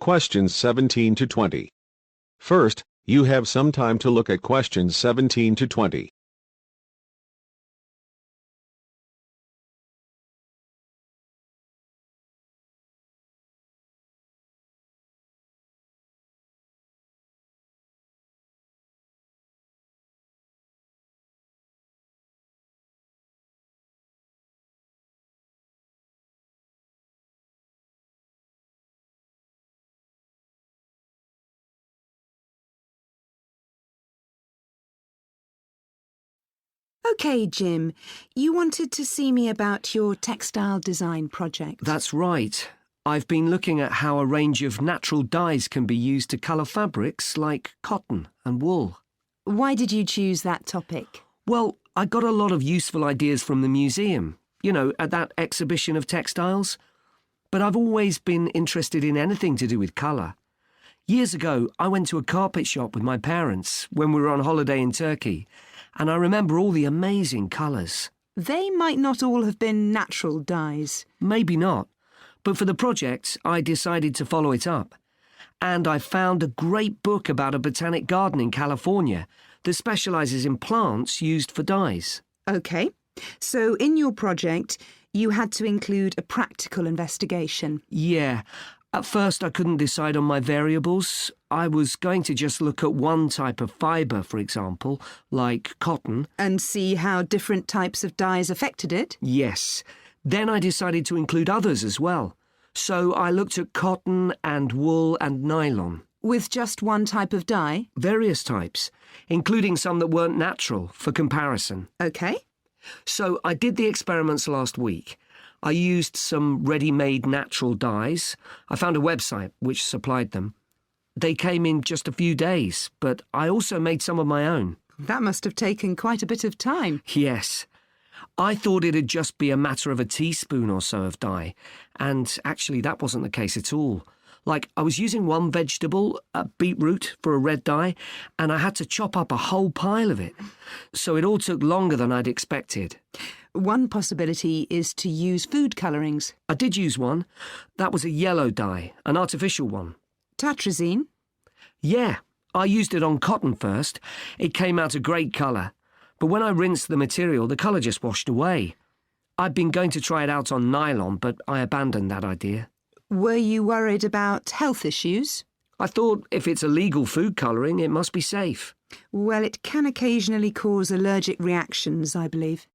questions 17 to 20. First, you have some time to look at questions 17 to 20. OK, Jim, you wanted to see me about your textile design project. That's right. I've been looking at how a range of natural dyes can be used to colour fabrics like cotton and wool. Why did you choose that topic? Well, I got a lot of useful ideas from the museum, at that exhibition of textiles. But I've always been interested in anything to do with colour. Years ago, I went to a carpet shop with my parents when we were on holiday in Turkey, and I remember all the amazing colours. They might not all have been natural dyes. Maybe not, but for the project, I decided to follow it up. And I found a great book about a botanic garden in California that specialises in plants used for dyes. OK, so in your project, you had to include a practical investigation. Yeah. At first, I couldn't decide on my variables. I was going to just look at one type of fibre, for example, like cotton. And see how different types of dyes affected it? Yes. Then I decided to include others as well. So I looked at cotton and wool and nylon. With just one type of dye? Various types, including some that weren't natural, for comparison. OK. So I did the experiments last week. I used some ready-made natural dyes. I found a website which supplied them. They came in just a few days, but I also made some of my own. That must have taken quite a bit of time. Yes. I thought it'd just be a matter of a teaspoon or so of dye, and actually that wasn't the case at all. Like, I was using one vegetable, a beetroot, for a red dye, and I had to chop up a whole pile of it. So it all took longer than I'd expected. One possibility is to use food colourings. I did use one. That was a yellow dye, an artificial one. Tartrazine? Yeah, I used it on cotton first. It came out a great colour. But when I rinsed the material, the colour just washed away. I'd been going to try it out on nylon, but I abandoned that idea. Were you worried about health issues? I thought if it's a legal food colouring, it must be safe. Well, it can occasionally cause allergic reactions, I believe.